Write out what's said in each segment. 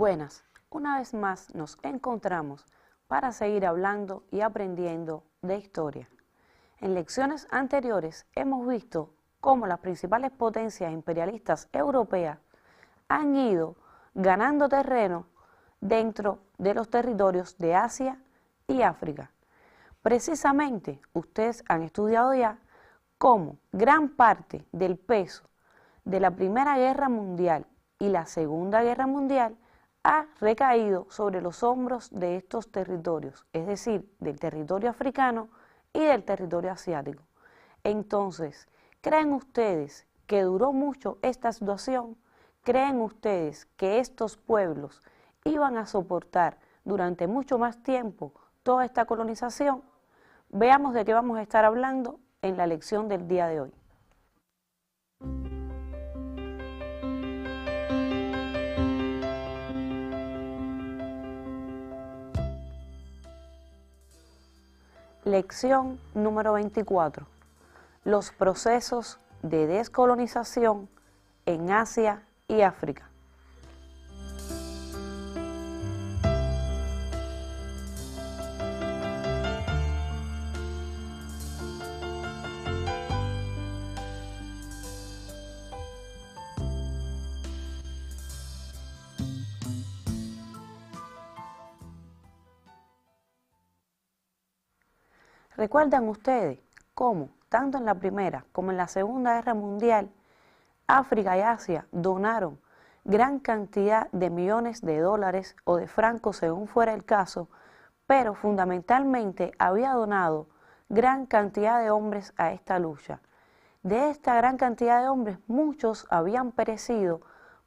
Buenas, una vez más nos encontramos para seguir hablando y aprendiendo de historia. En lecciones anteriores hemos visto cómo las principales potencias imperialistas europeas han ido ganando terreno dentro de los territorios de Asia y África. Precisamente, ustedes han estudiado ya cómo gran parte del peso de la Primera Guerra Mundial y la Segunda Guerra Mundial ha recaído sobre los hombros de estos territorios, es decir, del territorio africano y del territorio asiático. Entonces, ¿creen ustedes que duró mucho esta situación? ¿Creen ustedes que estos pueblos iban a soportar durante mucho más tiempo toda esta colonización? Veamos de qué vamos a estar hablando en la lección del día de hoy. Lección número 24. Los procesos de descolonización en Asia y África. ¿Recuerdan ustedes cómo, tanto en la Primera como en la Segunda Guerra Mundial, África y Asia donaron gran cantidad de millones de dólares o de francos, según fuera el caso, pero fundamentalmente había donado gran cantidad de hombres a esta lucha? De esta gran cantidad de hombres, muchos habían perecido,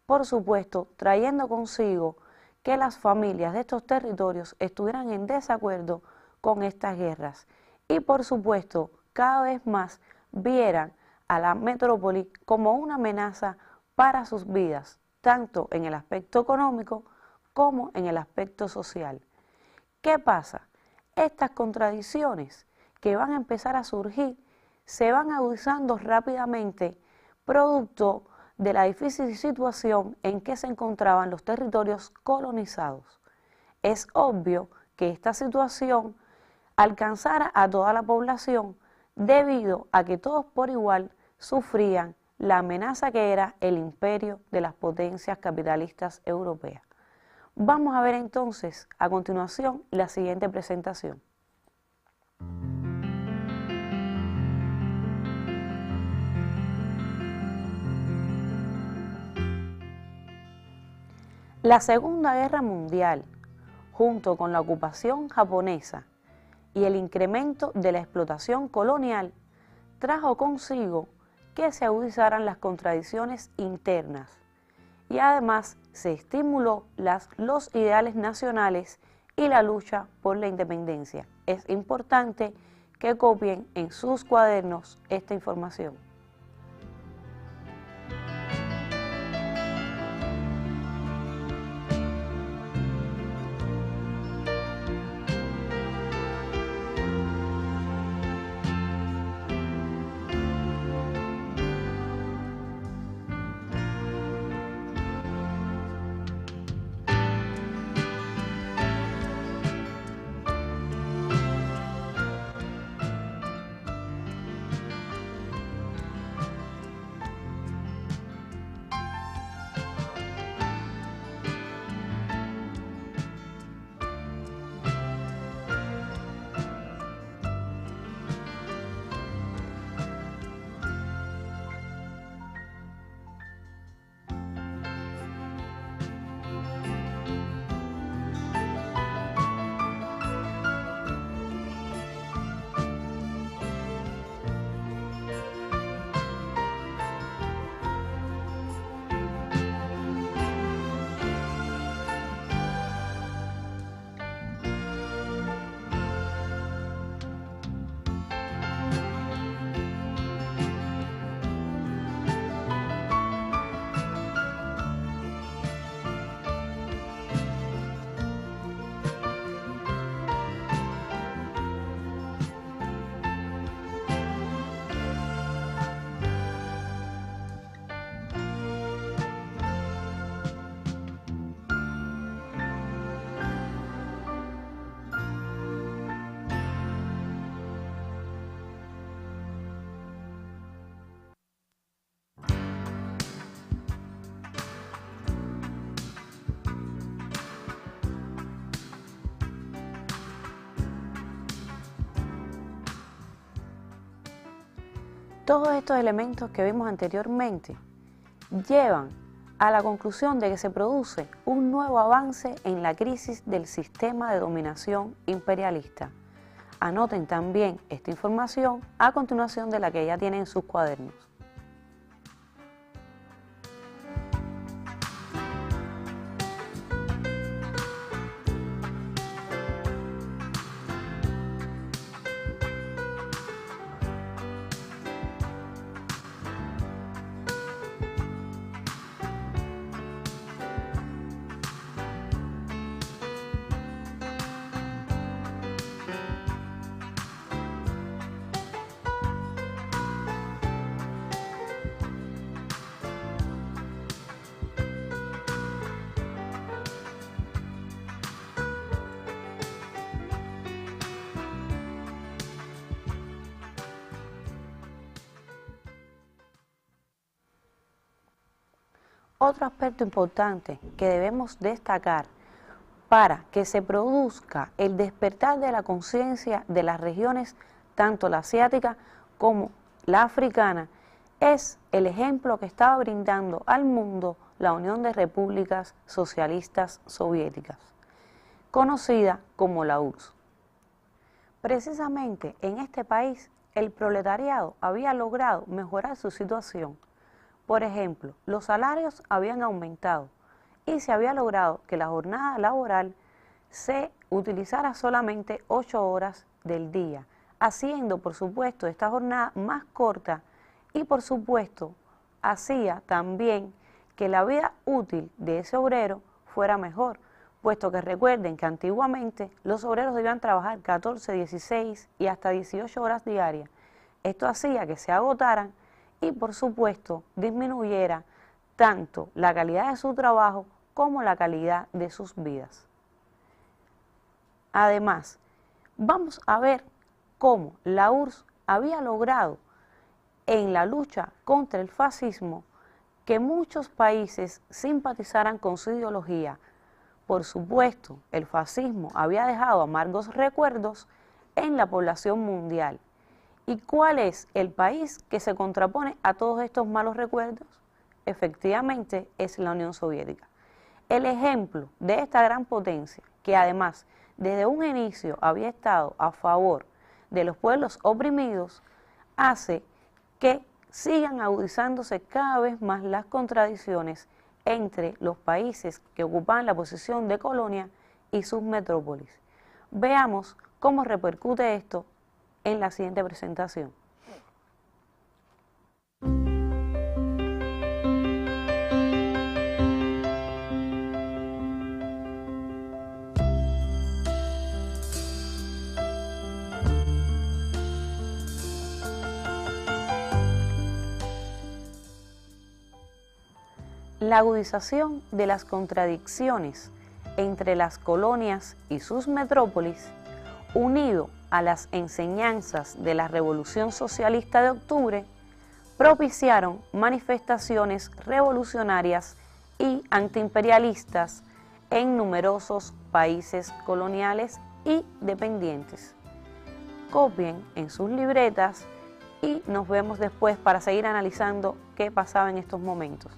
por supuesto, trayendo consigo que las familias de estos territorios estuvieran en desacuerdo con estas guerras. Y por supuesto, cada vez más vieran a la metrópoli como una amenaza para sus vidas, tanto en el aspecto económico como en el aspecto social. ¿Qué pasa? Estas contradicciones que van a empezar a surgir se van agudizando rápidamente, producto de la difícil situación en que se encontraban los territorios colonizados. Es obvio que esta situación alcanzara a toda la población debido a que todos por igual sufrían la amenaza que era el imperio de las potencias capitalistas europeas. Vamos a ver entonces a continuación la siguiente presentación. La Segunda Guerra Mundial, junto con la ocupación japonesa y el incremento de la explotación colonial, trajo consigo que se agudizaran las contradicciones internas y además se estimuló los ideales nacionales y la lucha por la independencia. Es importante que copien en sus cuadernos esta información. Todos estos elementos que vimos anteriormente llevan a la conclusión de que se produce un nuevo avance en la crisis del sistema de dominación imperialista. Anoten también esta información a continuación de la que ya tienen en sus cuadernos. Otro aspecto importante que debemos destacar para que se produzca el despertar de la conciencia de las regiones, tanto la asiática como la africana, es el ejemplo que estaba brindando al mundo la Unión de Repúblicas Socialistas Soviéticas, conocida como la URSS. Precisamente en este país, el proletariado había logrado mejorar su situación. Por ejemplo, los salarios habían aumentado y se había logrado que la jornada laboral se utilizara solamente 8 horas del día, haciendo, por supuesto, esta jornada más corta y, por supuesto, hacía también que la vida útil de ese obrero fuera mejor, puesto que recuerden que antiguamente los obreros debían trabajar 14, 16 y hasta 18 horas diarias. Esto hacía que se agotaran y, por supuesto, disminuyera tanto la calidad de su trabajo como la calidad de sus vidas. Además, vamos a ver cómo la URSS había logrado en la lucha contra el fascismo que muchos países simpatizaran con su ideología. Por supuesto, el fascismo había dejado amargos recuerdos en la población mundial. ¿Y cuál es el país que se contrapone a todos estos malos recuerdos? Efectivamente, es la Unión Soviética. El ejemplo de esta gran potencia, que además desde un inicio había estado a favor de los pueblos oprimidos, hace que sigan agudizándose cada vez más las contradicciones entre los países que ocupan la posición de colonia y sus metrópolis. Veamos cómo repercute esto en la siguiente presentación. La agudización de las contradicciones entre las colonias y sus metrópolis, unido a las enseñanzas de la Revolución Socialista de Octubre, propiciaron manifestaciones revolucionarias y antiimperialistas en numerosos países coloniales y dependientes. Copien en sus libretas y nos vemos después para seguir analizando qué pasaba en estos momentos.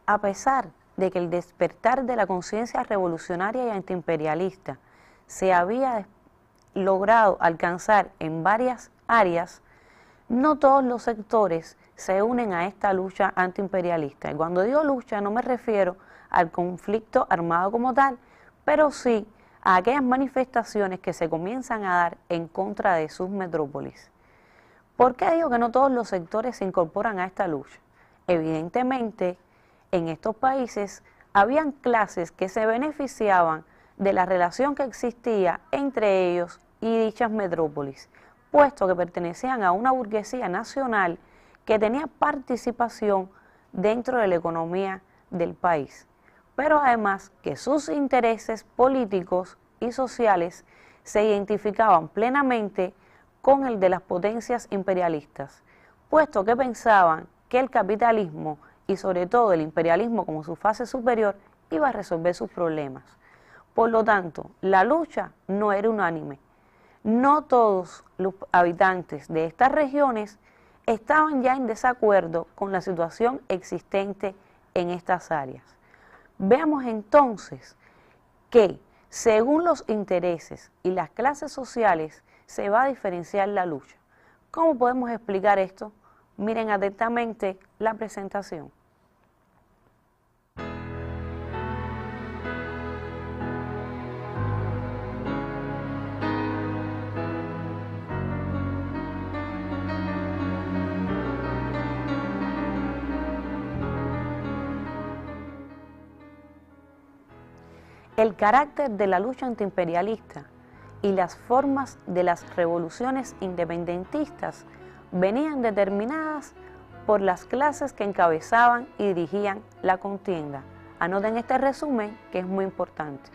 A pesar de que el despertar de la conciencia revolucionaria y antiimperialista se había logrado alcanzar en varias áreas, no todos los sectores se unen a esta lucha antiimperialista. Y cuando digo lucha no me refiero al conflicto armado como tal, pero sí a aquellas manifestaciones que se comienzan a dar en contra de sus metrópolis. ¿Por qué digo que no todos los sectores se incorporan a esta lucha? Evidentemente, en estos países habían clases que se beneficiaban de la relación que existía entre ellos y dichas metrópolis, puesto que pertenecían a una burguesía nacional que tenía participación dentro de la economía del país, pero además que sus intereses políticos y sociales se identificaban plenamente con el de las potencias imperialistas, puesto que pensaban que el capitalismo y sobre todo el imperialismo como su fase superior iba a resolver sus problemas. Por lo tanto, la lucha no era unánime. No todos los habitantes de estas regiones estaban ya en desacuerdo con la situación existente en estas áreas. Veamos entonces que, según los intereses y las clases sociales, se va a diferenciar la lucha. ¿Cómo podemos explicar esto? Miren atentamente la presentación. El carácter de la lucha antiimperialista y las formas de las revoluciones independentistas venían determinadas por las clases que encabezaban y dirigían la contienda. Anoten este resumen que es muy importante.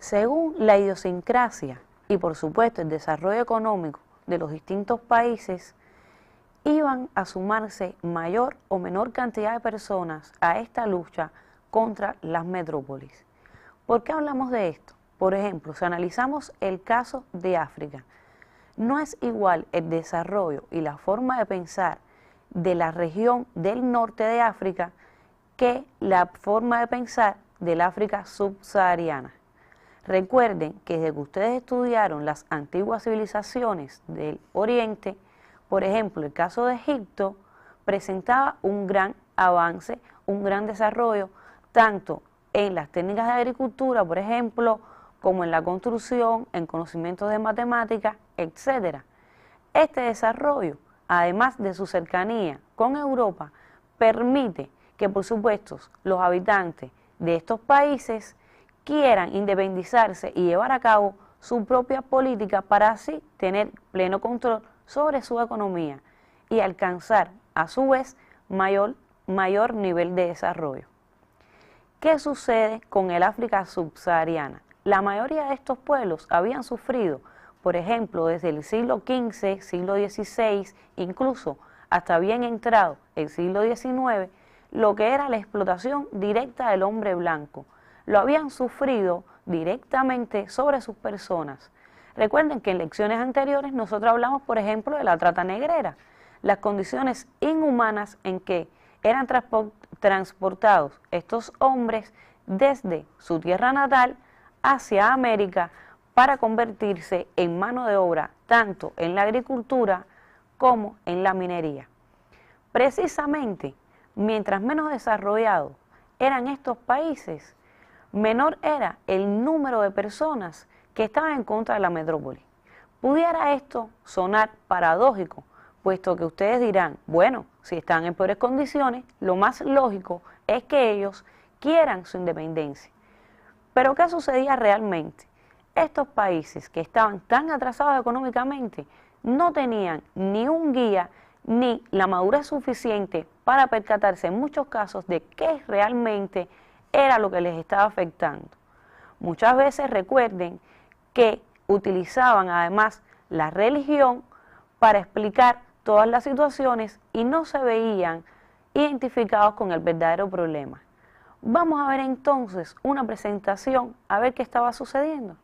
Según la idiosincrasia y por supuesto el desarrollo económico de los distintos países, iban a sumarse mayor o menor cantidad de personas a esta lucha contra las metrópolis. ¿Por qué hablamos de esto? Por ejemplo, si analizamos el caso de África, no es igual el desarrollo y la forma de pensar de la región del norte de África que la forma de pensar del África subsahariana. Recuerden que desde que ustedes estudiaron las antiguas civilizaciones del Oriente, por ejemplo, el caso de Egipto presentaba un gran avance, un gran desarrollo, tanto en las técnicas de agricultura, por ejemplo, como en la construcción, en conocimientos de matemáticas, etc. Este desarrollo, además de su cercanía con Europa, permite que, por supuesto, los habitantes de estos países quieran independizarse y llevar a cabo su propia política para así tener pleno control sobre su economía y alcanzar a su vez mayor nivel de desarrollo. ¿Qué sucede con el África subsahariana? La mayoría de estos pueblos habían sufrido, por ejemplo, desde el siglo XV, siglo XVI, incluso hasta bien entrado el siglo XIX, lo que era la explotación directa del hombre blanco. Lo habían sufrido directamente sobre sus personas. Recuerden que en lecciones anteriores nosotros hablamos, por ejemplo, de la trata negrera, las condiciones inhumanas en que eran transportados estos hombres desde su tierra natal hacia América para convertirse en mano de obra tanto en la agricultura como en la minería. Precisamente, mientras menos desarrollados eran estos países, menor era el número de personas que estaban en contra de la metrópoli. Pudiera esto sonar paradójico, puesto que ustedes dirán, bueno, si están en peores condiciones, lo más lógico es que ellos quieran su independencia. Pero ¿qué sucedía realmente? Estos países que estaban tan atrasados económicamente no tenían ni un guía ni la madurez suficiente para percatarse en muchos casos de qué realmente era lo que les estaba afectando. Muchas veces recuerden que utilizaban además la religión para explicar todas las situaciones y no se veían identificados con el verdadero problema. Vamos a ver entonces una presentación a ver qué estaba sucediendo.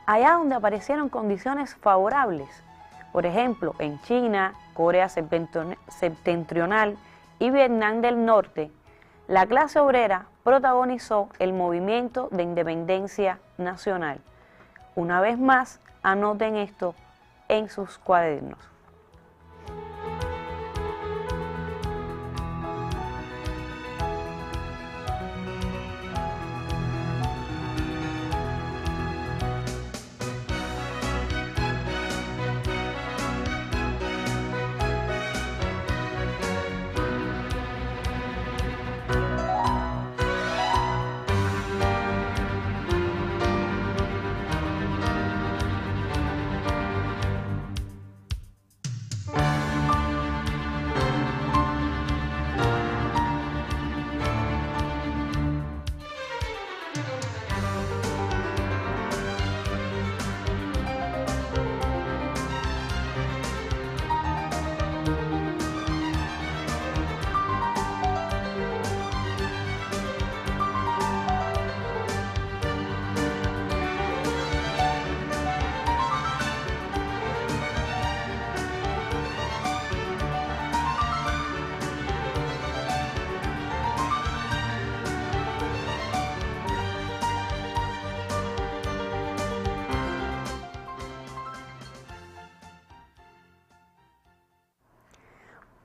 Allá donde aparecieron condiciones favorables, por ejemplo, en China, Corea septentrional y Vietnam del Norte, la clase obrera protagonizó el movimiento de independencia nacional. Una vez más, anoten esto en sus cuadernos.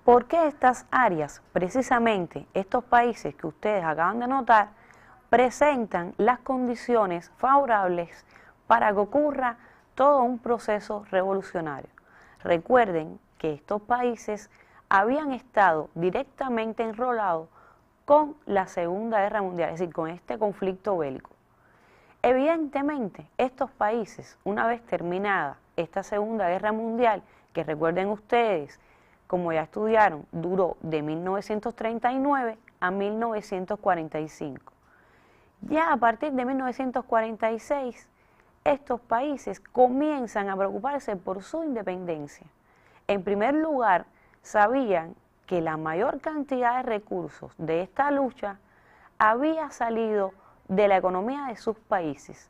¿Por qué estas áreas, precisamente estos países que ustedes acaban de notar, presentan las condiciones favorables para que ocurra todo un proceso revolucionario? Recuerden que estos países habían estado directamente enrolados con la Segunda Guerra Mundial, es decir, con este conflicto bélico. Evidentemente, estos países, una vez terminada esta Segunda Guerra Mundial, que recuerden ustedes, como ya estudiaron, duró de 1939 a 1945. Ya a partir de 1946, estos países comienzan a preocuparse por su independencia. En primer lugar, sabían que la mayor cantidad de recursos de esta lucha había salido de la economía de sus países,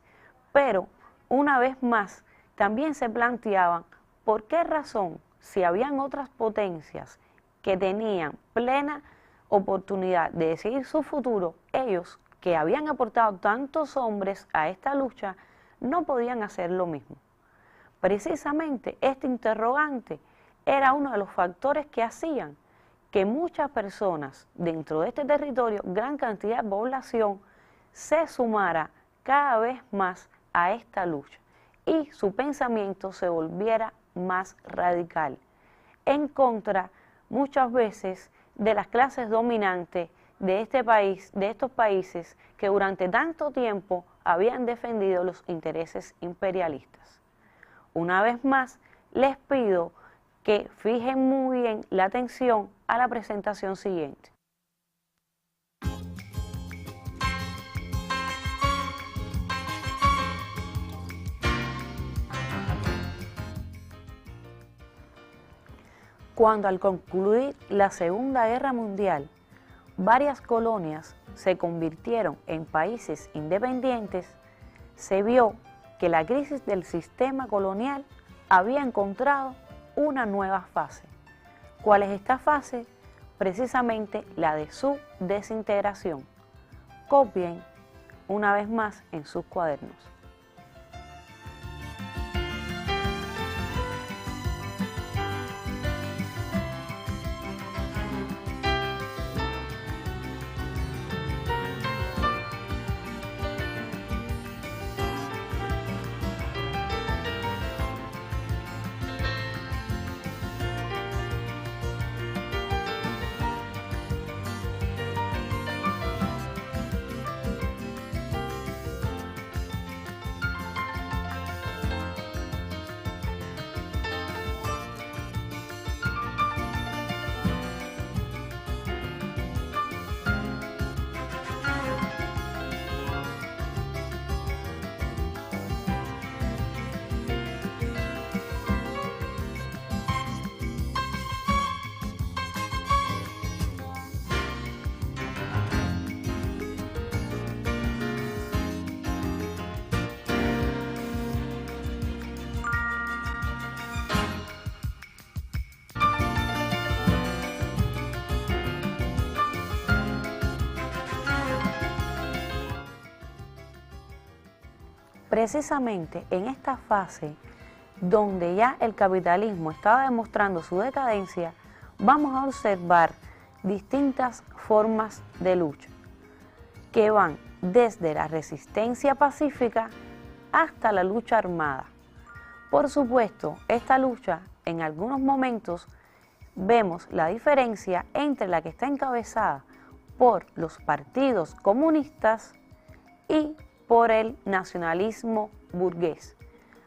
pero una vez más también se planteaban por qué razón, si habían otras potencias que tenían plena oportunidad de decidir su futuro, ellos que habían aportado tantos hombres a esta lucha no podían hacer lo mismo. Precisamente este interrogante era uno de los factores que hacían que muchas personas dentro de este territorio, gran cantidad de población, se sumara cada vez más a esta lucha y su pensamiento se volviera más radical, en contra muchas veces de las clases dominantes de este país, de estos países que durante tanto tiempo habían defendido los intereses imperialistas. Una vez más, les pido que fijen muy bien la atención a la presentación siguiente. Cuando al concluir la Segunda Guerra Mundial, varias colonias se convirtieron en países independientes, se vio que la crisis del sistema colonial había encontrado una nueva fase. ¿Cuál es esta fase? Precisamente la de su desintegración. Copien una vez más en sus cuadernos. Precisamente en esta fase, donde ya el capitalismo estaba demostrando su decadencia, vamos a observar distintas formas de lucha, que van desde la resistencia pacífica hasta la lucha armada. Por supuesto, esta lucha, en algunos momentos, vemos la diferencia entre la que está encabezada por los partidos comunistas y por el nacionalismo burgués.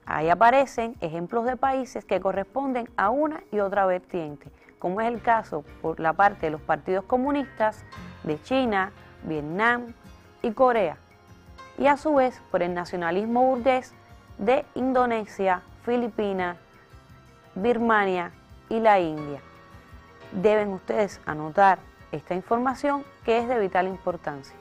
Ahí aparecen ejemplos de países que corresponden a una y otra vertiente, como es el caso por la parte de los partidos comunistas de China, Vietnam y Corea, y a su vez por el nacionalismo burgués de Indonesia, Filipinas, Birmania y la India. Deben ustedes anotar esta información que es de vital importancia.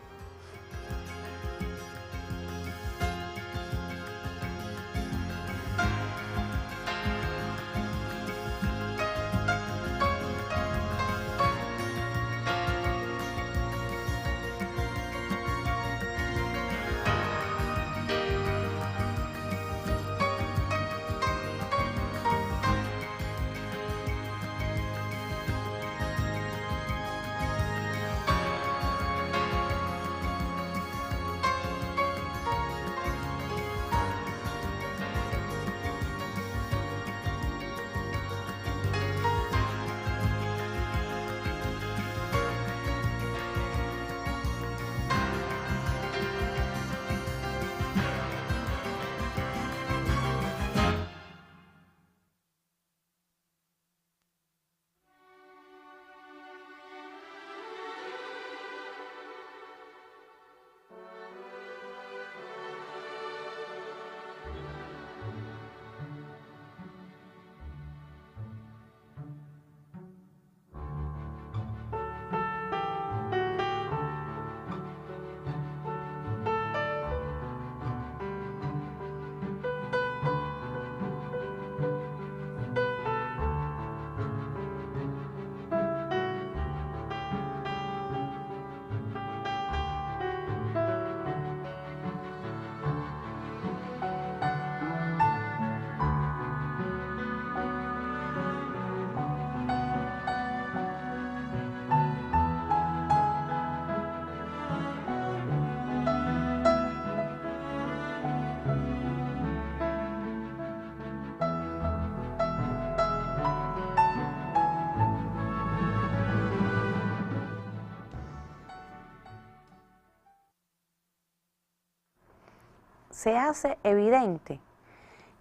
Se hace evidente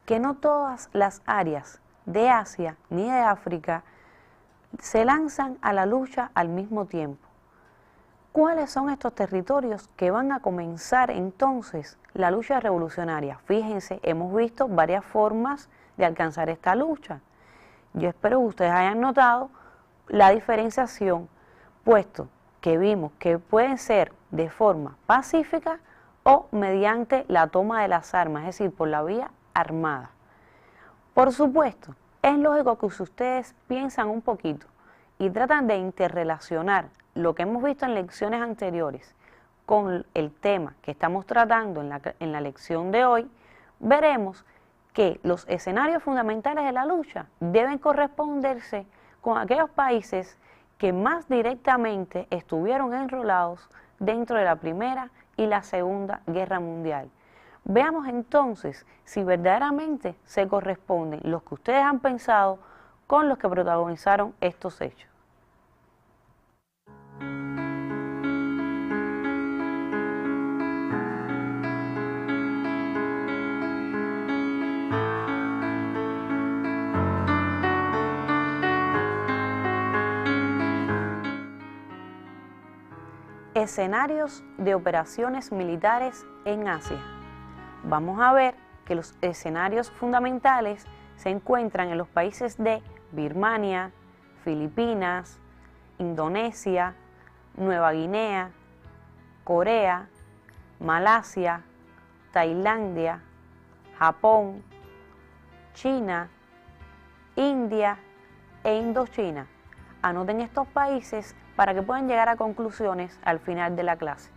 que no todas las áreas de Asia ni de África se lanzan a la lucha al mismo tiempo. ¿Cuáles son estos territorios que van a comenzar entonces la lucha revolucionaria? Fíjense, hemos visto varias formas de alcanzar esta lucha. Yo espero que ustedes hayan notado la diferenciación, puesto que vimos que pueden ser de forma pacífica o mediante la toma de las armas, es decir, por la vía armada. Por supuesto, es lógico que si ustedes piensan un poquito y tratan de interrelacionar lo que hemos visto en lecciones anteriores con el tema que estamos tratando en la lección de hoy, veremos que los escenarios fundamentales de la lucha deben corresponderse con aquellos países que más directamente estuvieron enrolados dentro de la Primera y la Segunda Guerra Mundial. Veamos entonces si verdaderamente se corresponden los que ustedes han pensado con los que protagonizaron estos hechos. Escenarios de operaciones militares en Asia. Vamos a ver que los escenarios fundamentales se encuentran en los países de Birmania, Filipinas, Indonesia, Nueva Guinea, Corea, Malasia, Tailandia, Japón, China, India e Indochina. Anoten estos países para que puedan llegar a conclusiones al final de la clase.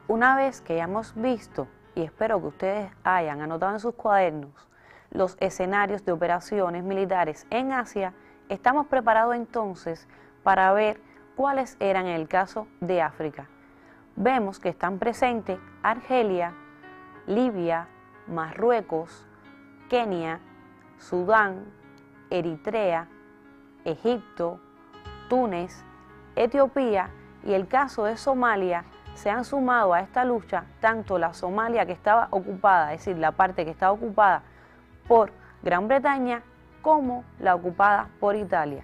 Una vez que hayamos visto, y espero que ustedes hayan anotado en sus cuadernos, los escenarios de operaciones militares en Asia, estamos preparados entonces para ver cuáles eran en el caso de África. Vemos que están presentes Argelia, Libia, Marruecos, Kenia, Sudán, Eritrea, Egipto, Túnez, Etiopía y el caso de Somalia. Se han sumado a esta lucha tanto la Somalia que estaba ocupada, es decir, la parte que estaba ocupada por Gran Bretaña, como la ocupada por Italia.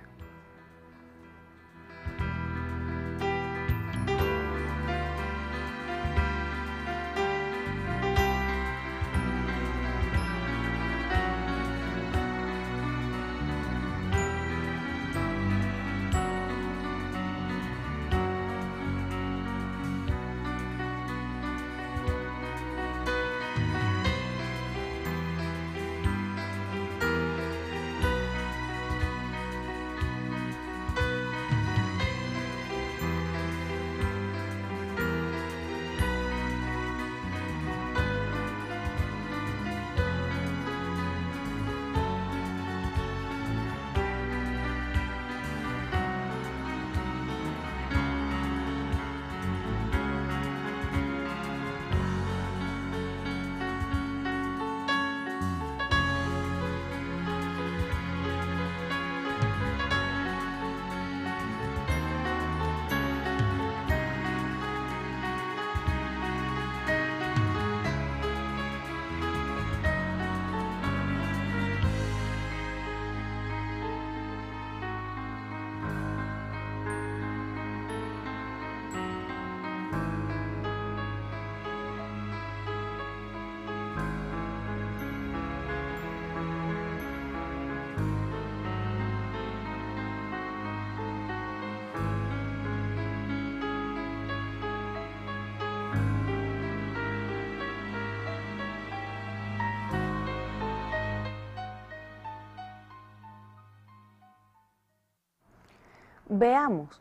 veamos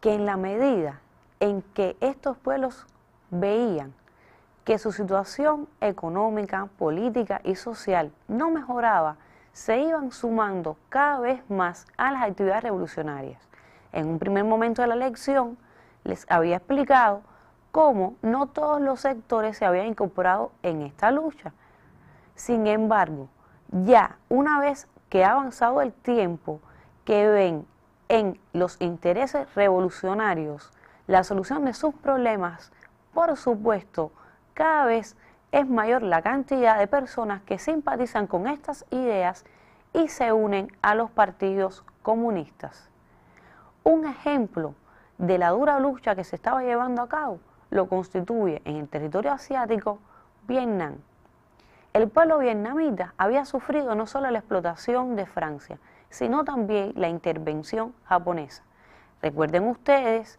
que en la medida en que estos pueblos veían que su situación económica, política y social no mejoraba, se iban sumando cada vez más a las actividades revolucionarias. En un primer momento de la elección les había explicado cómo no todos los sectores se habían incorporado en esta lucha. Sin embargo, ya una vez que ha avanzado el tiempo, que ven en los intereses revolucionarios la solución de sus problemas, por supuesto, cada vez es mayor la cantidad de personas que simpatizan con estas ideas y se unen a los partidos comunistas. Un ejemplo de la dura lucha que se estaba llevando a cabo lo constituye en el territorio asiático Vietnam. El pueblo vietnamita había sufrido no solo la explotación de Francia, sino también la intervención japonesa. Recuerden ustedes,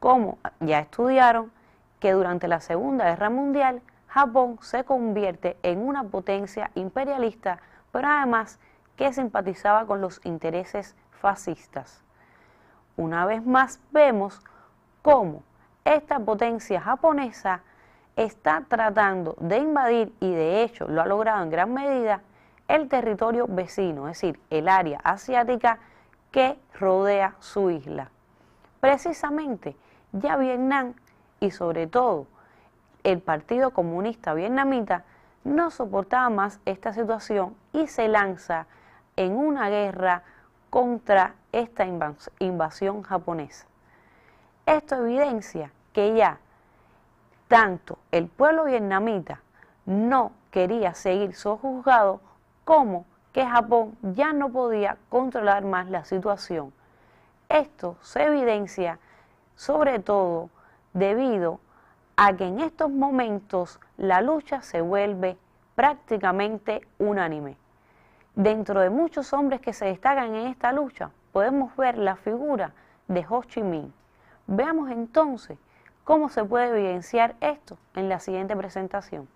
como ya estudiaron, que durante la Segunda Guerra Mundial Japón se convierte en una potencia imperialista, pero además que simpatizaba con los intereses fascistas. Una vez más vemos cómo esta potencia japonesa está tratando de invadir, y de hecho lo ha logrado en gran medida, el territorio vecino, es decir, el área asiática que rodea su isla. Precisamente, ya Vietnam y sobre todo el Partido Comunista Vietnamita no soportaba más esta situación y se lanza en una guerra contra esta invasión japonesa. Esto evidencia que ya tanto el pueblo vietnamita no quería seguir sojuzgado, como que Japón ya no podía controlar más la situación. Esto se evidencia sobre todo debido a que en estos momentos la lucha se vuelve prácticamente unánime. Dentro de muchos hombres que se destacan en esta lucha, podemos ver la figura de Ho Chi Minh. Veamos entonces cómo se puede evidenciar esto en la siguiente presentación.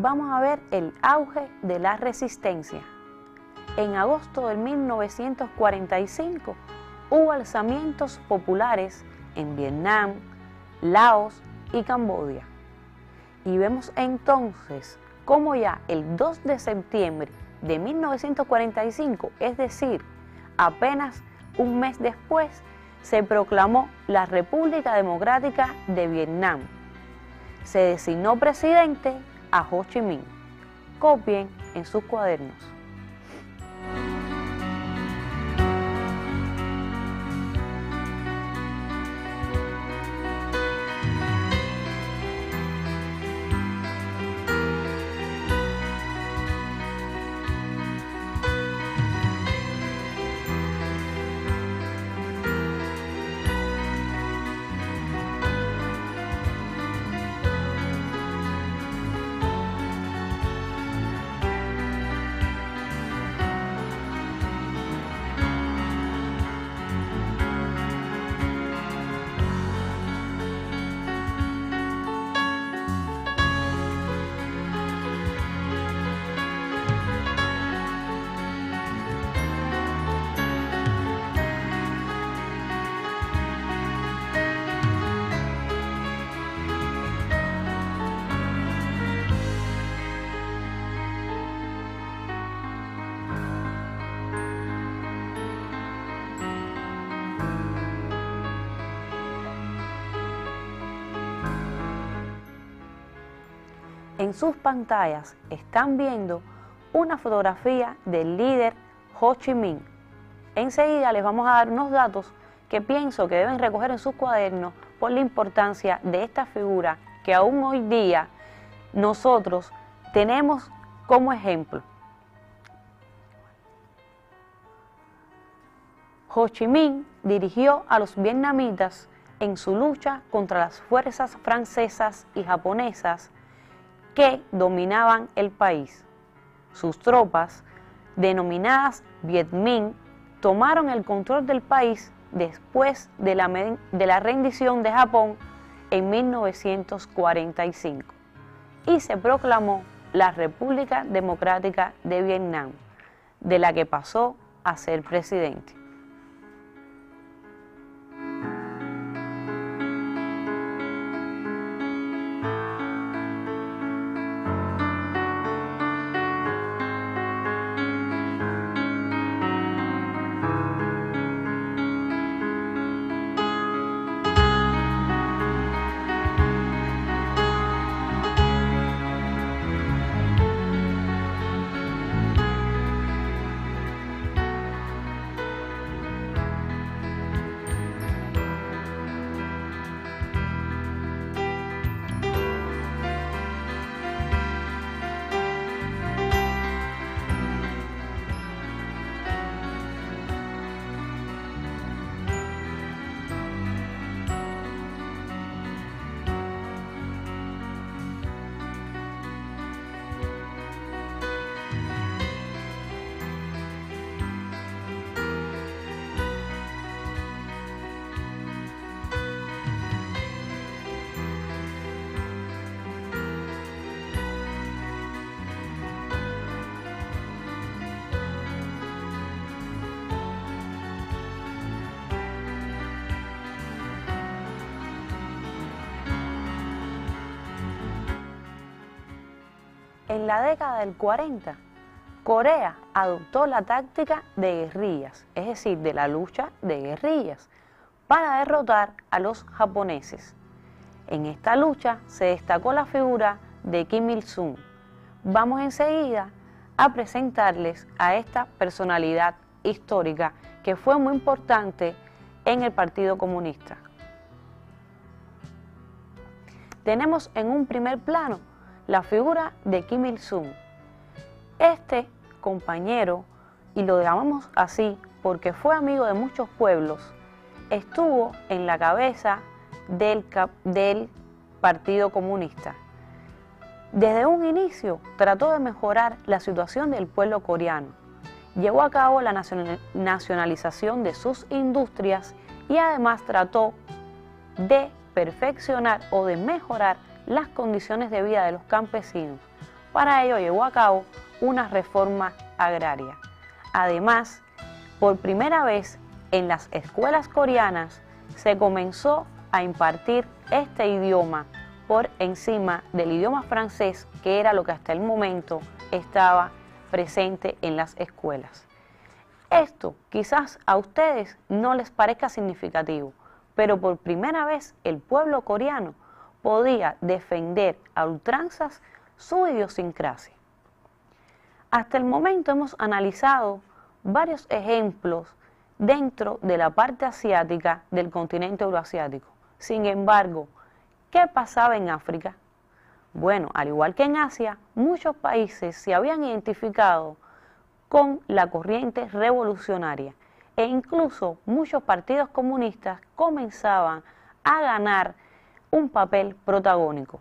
Vamos a ver el auge de la resistencia. En agosto de 1945 hubo alzamientos populares en Vietnam, Laos y Camboya. Y vemos entonces cómo ya el 2 de septiembre de 1945, es decir, apenas un mes después, se proclamó la República Democrática de Vietnam. Se designó presidente a Ho Chi Minh. Copien en sus cuadernos. En sus pantallas están viendo una fotografía del líder Ho Chi Minh. Enseguida les vamos a dar unos datos que pienso que deben recoger en sus cuadernos por la importancia de esta figura que aún hoy día nosotros tenemos como ejemplo. Ho Chi Minh dirigió a los vietnamitas en su lucha contra las fuerzas francesas y japonesas que dominaban el país. Sus tropas, denominadas Viet Minh, tomaron el control del país después de la rendición de Japón en 1945 y se proclamó la República Democrática de Vietnam, de la que pasó a ser presidente. En la década del 40, Corea adoptó la táctica de guerrillas, es decir, de la lucha de guerrillas, para derrotar a los japoneses. En esta lucha se destacó la figura de Kim Il-sung. Vamos enseguida a presentarles a esta personalidad histórica que fue muy importante en el Partido Comunista. Tenemos en un primer plano la figura de Kim Il-sung. Este compañero, y lo llamamos así porque fue amigo de muchos pueblos, estuvo en la cabeza del Partido Comunista. Desde un inicio trató de mejorar la situación del pueblo coreano, llevó a cabo la nacionalización de sus industrias y además trató de perfeccionar o de mejorar las condiciones de vida de los campesinos. Para ello llevó a cabo una reforma agraria. Además, por primera vez en las escuelas coreanas se comenzó a impartir este idioma por encima del idioma francés, que era lo que hasta el momento estaba presente en las escuelas. Esto quizás a ustedes no les parezca significativo, pero por primera vez el pueblo coreano podía defender a ultranzas su idiosincrasia. Hasta el momento hemos analizado varios ejemplos dentro de la parte asiática del continente euroasiático. Sin embargo, ¿qué pasaba en África? Bueno, al igual que en Asia, muchos países se habían identificado con la corriente revolucionaria e incluso muchos partidos comunistas comenzaban a ganar un papel protagónico.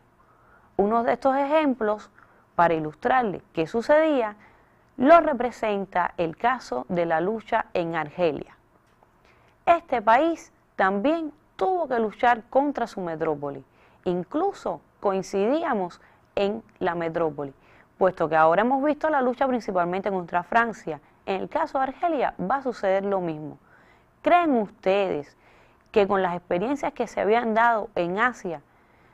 Uno de estos ejemplos, para ilustrarles qué sucedía, lo representa el caso de la lucha en Argelia. Este país también tuvo que luchar contra su metrópoli. Incluso coincidíamos en la metrópoli, puesto que ahora hemos visto la lucha principalmente contra Francia. En el caso de Argelia va a suceder lo mismo. ¿Creen ustedes que con las experiencias que se habían dado en Asia,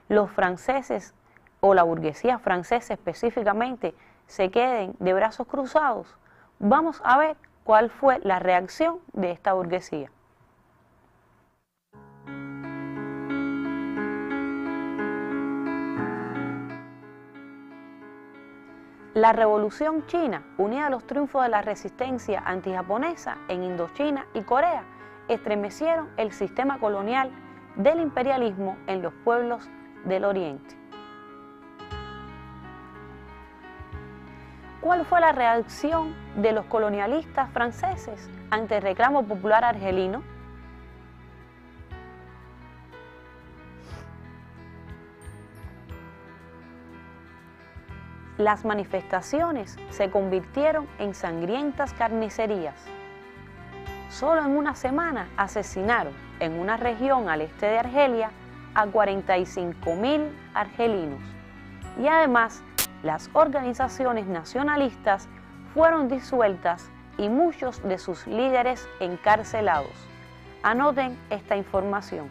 los franceses o la burguesía francesa específicamente se queden de brazos cruzados? Vamos a ver cuál fue la reacción de esta burguesía. La Revolución China, unida a los triunfos de la resistencia antijaponesa en Indochina y Corea, estremecieron el sistema colonial del imperialismo en los pueblos del Oriente. ¿Cuál fue la reacción de los colonialistas franceses ante el reclamo popular argelino? Las manifestaciones se convirtieron en sangrientas carnicerías. solo en una semana asesinaron en una región al este de Argelia a 45.000 argelinos. Y además, las organizaciones nacionalistas fueron disueltas y muchos de sus líderes encarcelados. Anoten esta información.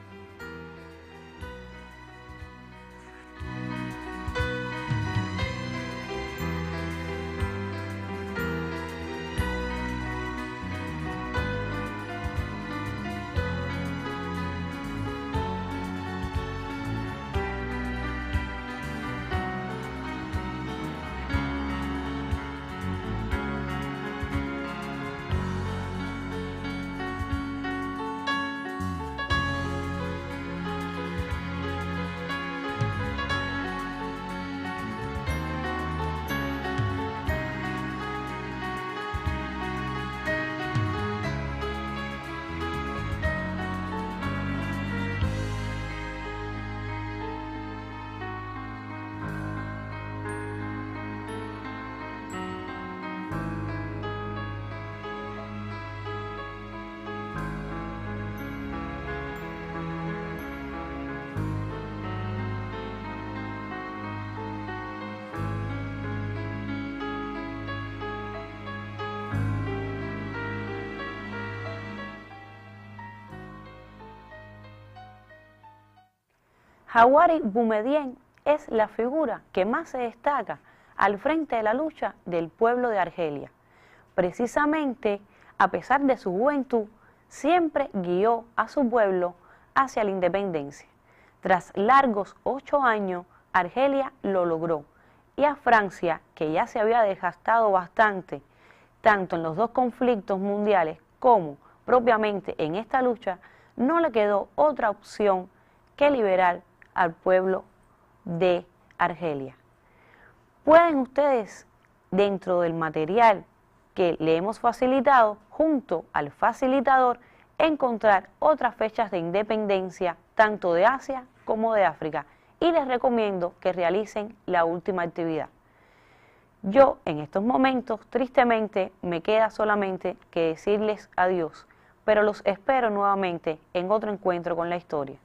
Jawari Boumediene es la figura que más se destaca al frente de la lucha del pueblo de Argelia. Precisamente, a pesar de su juventud, siempre guió a su pueblo hacia la independencia. Tras largos 8 años, Argelia lo logró, y a Francia, que ya se había desgastado bastante, tanto en los dos conflictos mundiales como propiamente en esta lucha, no le quedó otra opción que liberar al pueblo de Argelia. Pueden ustedes, dentro del material que le hemos facilitado, junto al facilitador, encontrar otras fechas de independencia, tanto de Asia como de África, y les recomiendo que realicen la última actividad. Yo, en estos momentos, tristemente, me queda solamente que decirles adiós, pero los espero nuevamente en otro encuentro con la historia.